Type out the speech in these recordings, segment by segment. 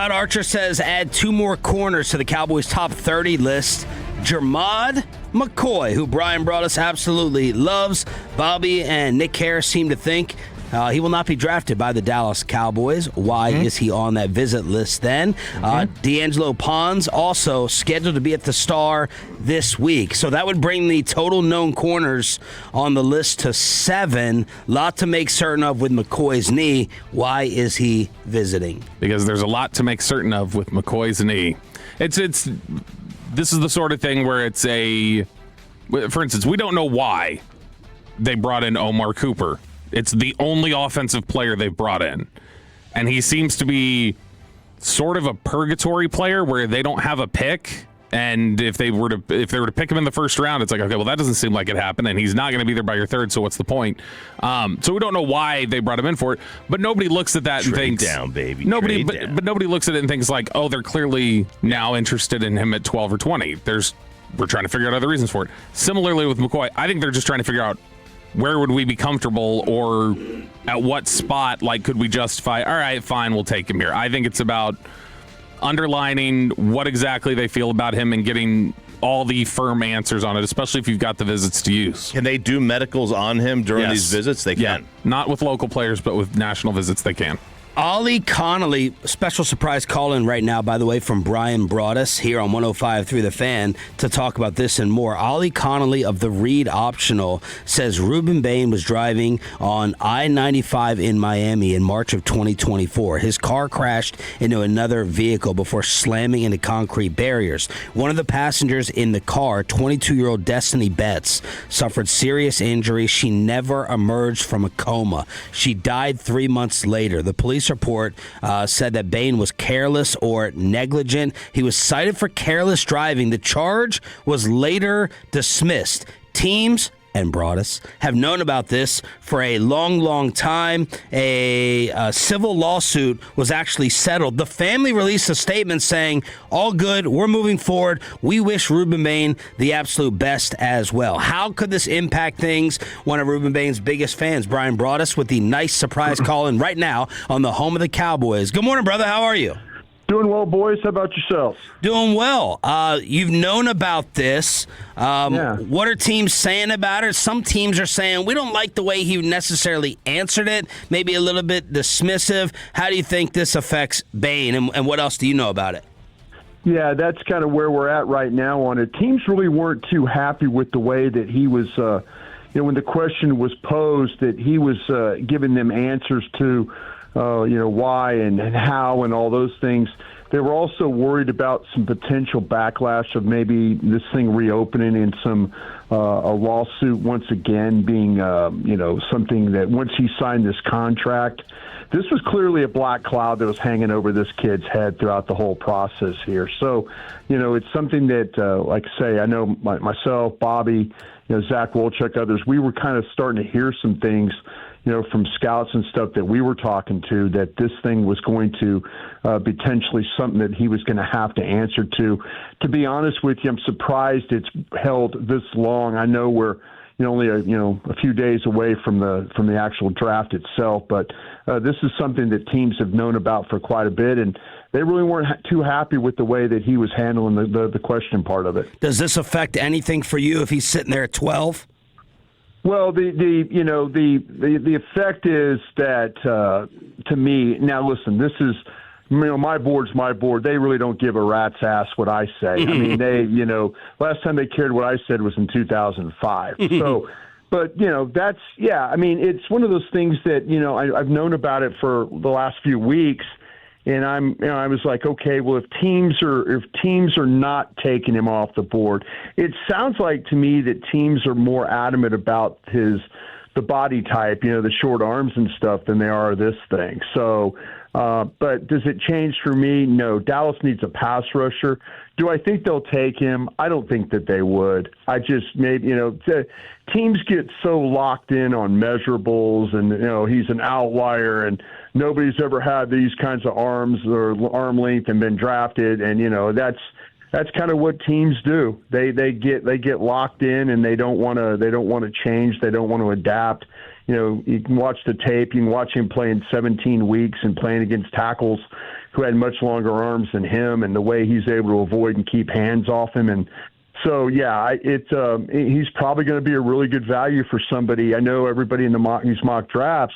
Todd Archer says add 2 more corners to the Cowboys' top 30 list. Jermod McCoy, who Bryan Broaddus absolutely loves. Bobby and Nick Harris seem to think he will not be drafted by the Dallas Cowboys. Why is he on that visit list then? D'Angelo Pons also scheduled to be at the Star this week. So that would bring the total known corners on the list to 7. Lot to make certain of with McCoy's knee. Why is he visiting? Because there's a lot to make certain of with McCoy's knee. This is the sort of thing where it's for instance, we don't know why they brought in Omar Cooper. It's the only offensive player they've brought in. And he seems to be sort of a purgatory player where they don't have a pick. And if they were to pick him in the first round, it's like, okay, well, that doesn't seem like it happened, and he's not going to be there by your third, so what's the point? So we don't know why they brought him in for it, but nobody looks at that and thinks, down, baby. But nobody looks at it and thinks like, oh, they're clearly now interested in him at 12 or 20. We're trying to figure out other reasons for it. Similarly with McCoy, I think they're just trying to figure out where would we be comfortable, or at what spot, like, could we justify, all right, fine, we'll take him here. I think it's about underlining what exactly they feel about him and getting all the firm answers on it, especially if you've got the visits to use. Can they do medicals on him during these visits? They can. Yeah. Not with local players, but with national visits, they can. Ollie Connolly, special surprise call-in right now, by the way, from Bryan Broaddus here on 105.3 The Fan to talk about this and more. Ollie Connolly of the Reed Optional says Ruben Bane was driving on I-95 in Miami in March of 2024. His car crashed into another vehicle before slamming into concrete barriers. One of the passengers in the car, 22-year-old Destiny Betts, suffered serious injuries. She never emerged from a coma. She died 3 months later. The police report said that Bane was careless or negligent. He was cited for careless driving. The charge was later dismissed. Teams and Broaddus have known about this for a long, long time. A civil lawsuit was actually settled. The family released a statement saying, all good, we're moving forward. We wish Ruben Bane the absolute best as well. How could this impact things? One of Ruben Bane's biggest fans, Bryan Broaddus, with the nice surprise call-in right now on the home of the Cowboys. Good morning, brother. How are you? Doing well, boys. How about yourselves? Doing well. You've known about this. Yeah. What are teams saying about it? Some teams are saying, we don't like the way he necessarily answered it, maybe a little bit dismissive. How do you think this affects Bane, and what else do you know about it? Yeah, that's kind of where we're at right now on it. Teams really weren't too happy with the way that he was, when the question was posed, that he was giving them answers to why and how and all those things. They were also worried about some potential backlash of maybe this thing reopening and some a lawsuit once again being something that once he signed this contract, this was clearly a black cloud that was hanging over this kid's head throughout the whole process here. So, it's something that, like I say, I know myself, Bobby, Zach Wolchuk, others, we were kind of starting to hear some things from scouts and stuff that we were talking to, that this thing was going to potentially something that he was going to have to answer to. To be honest with you, I'm surprised it's held this long. I know we're only a few days away from the actual draft itself, but this is something that teams have known about for quite a bit, and they really weren't too happy with the way that he was handling the question part of it. Does this affect anything for you if he's sitting there at 12? Well, the effect is that to me, now listen, this is, my board's my board. They really don't give a rat's ass what I say. I mean, they, last time they cared what I said was in 2005. So, but that's, I mean, it's one of those things that, I've known about it for the last few weeks. And I was like, okay, well, if teams are not taking him off the board, it sounds like to me that teams are more adamant about the body type, the short arms and stuff, than they are this thing. So, but does it change for me? No. Dallas needs a pass rusher. Do I think they'll take him? I don't think that they would. I just teams get so locked in on measurables, and he's an outlier, and nobody's ever had these kinds of arms or arm length and been drafted, and that's kind of what teams do. They get locked in, and they don't want to change. They don't want to adapt. You can watch the tape. You can watch him playing 17 weeks and playing against tackles who had much longer arms than him, and the way he's able to avoid and keep hands off him. And so, yeah, he's probably going to be a really good value for somebody. I know everybody in these mock drafts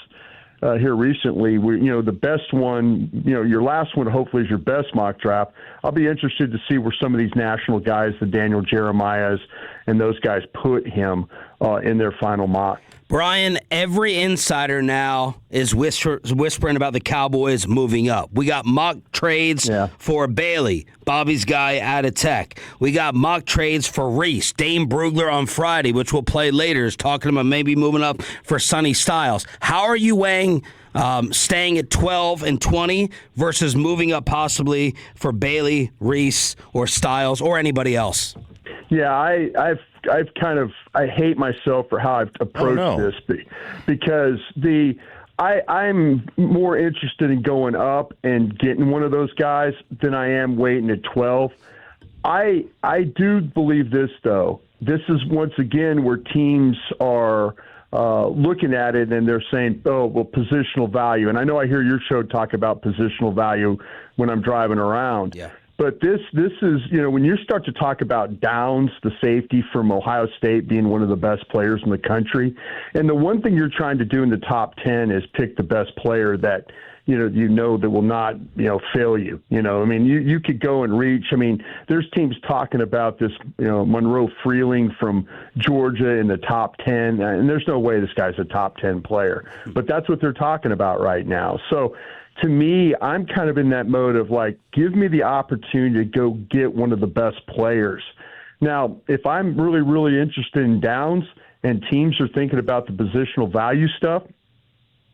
here recently, the best one, your last one hopefully is your best mock draft. I'll be interested to see where some of these national guys, the Daniel Jeremiahs and those guys, put him in their final mock. Brian, every insider now is whispering about the Cowboys moving up. We got mock trades for Bailey, Bobby's guy out of Tech. We got mock trades for Reese. Dane Brugler on Friday, which we'll play later, is talking about maybe moving up for Sonny Styles. How are you weighing staying at 12 and 20 versus moving up possibly for Bailey, Reese, or Styles, or anybody else? Yeah, I hate myself for how I've approached this because I'm more interested in going up and getting one of those guys than I am waiting at 12. I do believe this, though. This is once again where teams are looking at it and they're saying, oh, well, positional value. And I know I hear your show talk about positional value when I'm driving around. Yeah. But this is, when you start to talk about Downs, the safety from Ohio State, being one of the best players in the country, and the one thing you're trying to do in the top 10 is pick the best player that, that will not, fail you. You could go and reach. There's teams talking about this, Monroe Freeling from Georgia in the top 10, and there's no way this guy's a top 10 player. But that's what they're talking about right now. So, to me, I'm kind of in that mode of give me the opportunity to go get one of the best players. Now, if I'm really, really interested in Downs and teams are thinking about the positional value stuff,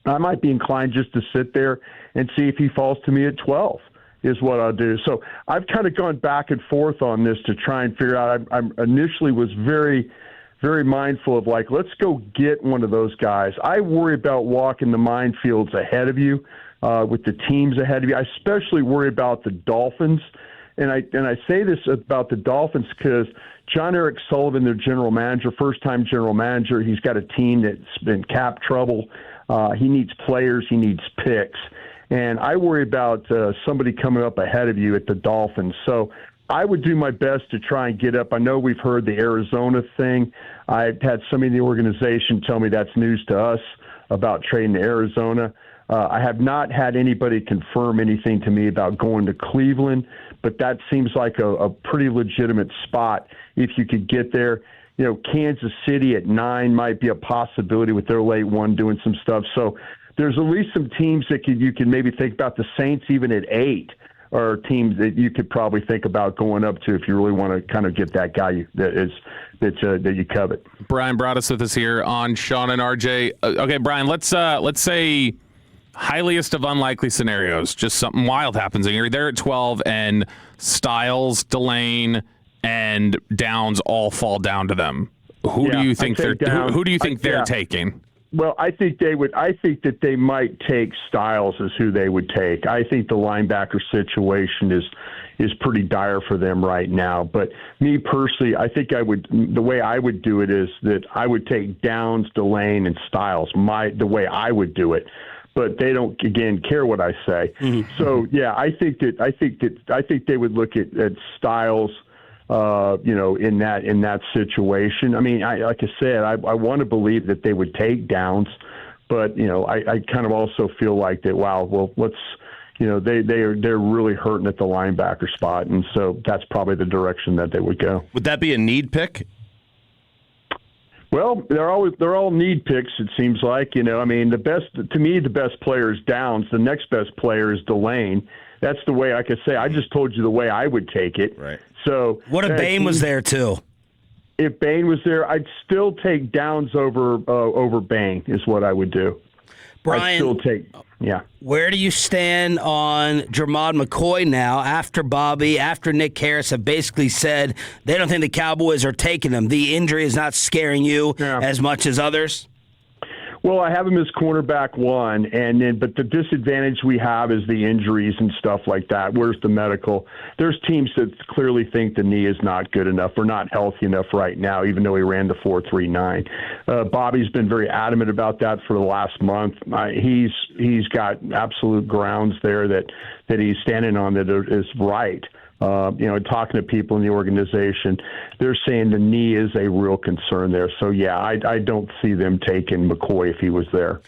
I might be inclined just to sit there and see if he falls to me at 12 is what I'll do. So I've kind of gone back and forth on this to try and figure out. I initially was very, very mindful of let's go get one of those guys. I worry about walking the minefields ahead of you. With the teams ahead of you. I especially worry about the Dolphins. And I say this about the Dolphins because John Eric Sullivan, their general manager, first-time general manager, he's got a team that's been cap trouble. He needs players. He needs picks. And I worry about somebody coming up ahead of you at the Dolphins. So I would do my best to try and get up. I know we've heard the Arizona thing. I've had somebody in the organization tell me that's news to us about trading to Arizona. I have not had anybody confirm anything to me about going to Cleveland, but that seems like a pretty legitimate spot if you could get there. Kansas City at 9 might be a possibility with their late one doing some stuff. So there's at least some teams that you can maybe think about. The Saints even at 8 are teams that you could probably think about going up to if you really want to kind of get that guy that you covet. Bryan Broaddus with us here on Shan and RJ. Okay, Brian, let's say highliest of unlikely scenarios, just something wild happens and you're there at 12 and Styles, Delane, and Downs all fall down to them. Who do you think they're taking? Well, I think that they might take Styles as who they would take. I think the linebacker situation is pretty dire for them right now. But me personally, I think the way I would do it is that I would take Downs, Delane, and Styles. The way I would do it. But they don't, again, care what I say. Mm-hmm. So yeah, I think they would look at Styles, in that situation. Like I said, I want to believe that they would take Downs, but I kind of also feel like that. Wow, well, let's, they're really hurting at the linebacker spot, and so that's probably the direction that they would go. Would that be a need pick? Well, they're all need picks. It seems like the best player is Downs. The next best player is Delane. That's the way. Like I say, I just told you the way I would take it. Right. So what if Bane was there too? If Bane was there, I'd still take Downs over Bane. Is what I would do. Brian, yeah. Where do you stand on Jermod McCoy now after Bobby, after Nick Harris have basically said they don't think the Cowboys are taking him? The injury is not scaring you as much as others? Well, I have him as cornerback 1, but the disadvantage we have is the injuries and stuff like that. Where's the medical? There's teams that clearly think the knee is not good enough or not healthy enough right now, even though he ran the 4.39. Bobby's been very adamant about that for the last month. He's got absolute grounds there that he's standing on that is right. Talking to people in the organization, they're saying the knee is a real concern there. So, yeah, I don't see them taking McCoy if he was there.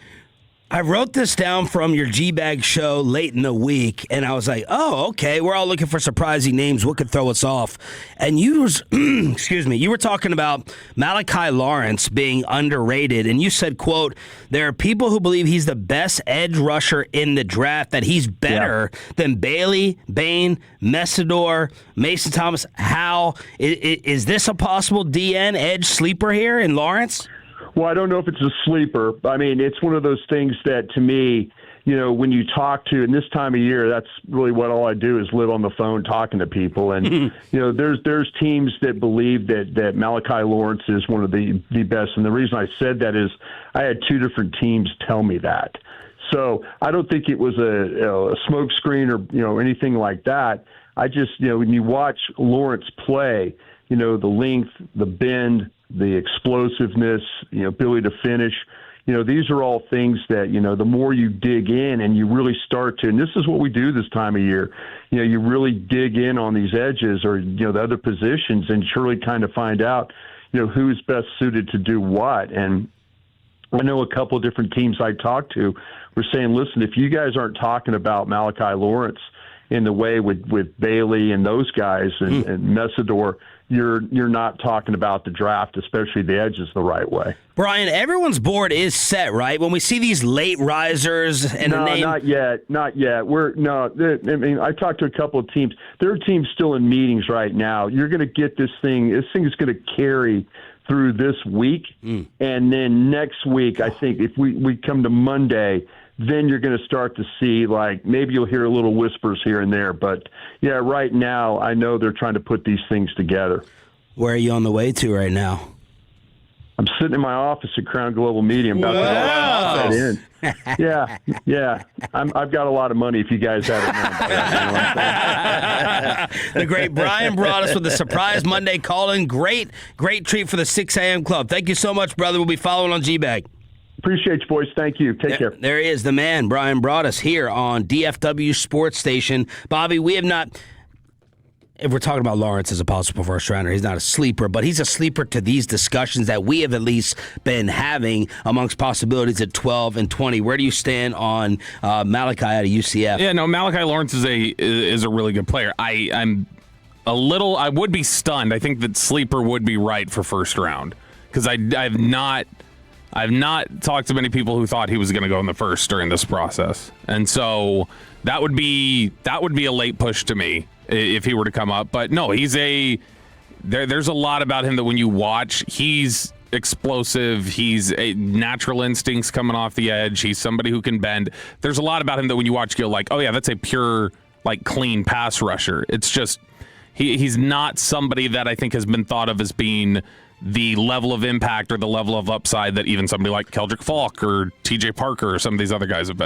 I wrote this down from your G-Bag show late in the week, and I was like, oh, okay, we're all looking for surprising names. What could throw us off? And you were talking about Malachi Lawrence being underrated, and you said, quote, there are people who believe he's the best edge rusher in the draft, that he's better than Bailey, Bane, Messidor, Mason Thomas. How? Is this a possible DN edge sleeper here in Lawrence? Well, I don't know if it's a sleeper. I mean, it's one of those things that, to me, when you talk to, and this time of year, that's really what all I do is live on the phone talking to people. And, there's teams that believe that Malachi Lawrence is one of the best. And the reason I said that is I had 2 different teams tell me that. So I don't think it was a smoke screen or, anything like that. I just, when you watch Lawrence play, the length, the bend, the explosiveness, ability to finish, these are all things that, the more you dig in and you really start to, and this is what we do this time of year, you really dig in on these edges or, the other positions and surely kind of find out, who's best suited to do what. And I know a couple of different teams I talked to were saying, listen, if you guys aren't talking about Malachi Lawrence in the way with Bailey and those guys and Messidor, you're not talking about the draft, especially the edges, the right way. Brian, everyone's board is set, right? When we see these late risers and no, not yet. I talked to a couple of teams. There are teams still in meetings right now. You're going to get this thing. This thing is going to carry through this week, and then next week, I think if we come to Monday, then you're going to start to see, like, maybe you'll hear little whispers here and there. But, yeah, right now I know they're trying to put these things together. Where are you on the way to right now? I'm sitting in my office at Crown Global Media. I'm about to get in. Yeah. I've got a lot of money if you guys haven't known. The great Bryan Broaddus with the Surprise Monday call-in. Great treat for the 6 a.m. club. Thank you so much, brother. We'll be following on G-Bag. Appreciate you, boys. Thank you. Take care. There he is, the man, Bryan Broaddus, here on DFW Sports Station. Bobby, we have not, if we're talking about Lawrence as a possible first rounder, he's not a sleeper, but he's a sleeper to these discussions that we have at least been having amongst possibilities at 12 and 20. Where do you stand on Malachi out of UCF? Yeah, no, Malachi Lawrence is a really good player. I would be stunned. I think that sleeper would be right for first round because I've not talked to many people who thought he was going to go in the first during this process. And so that would be a late push to me if he were to come up. But no, there's a lot about him that when you watch, he's explosive. He's a natural instincts coming off the edge. He's somebody who can bend. There's a lot about him that when you watch, you go like, oh yeah, that's a pure, like, clean pass rusher. It's just, he's not somebody that I think has been thought of as being the level of impact or the level of upside that even somebody like Keldrick Falk or TJ Parker or some of these other guys have been.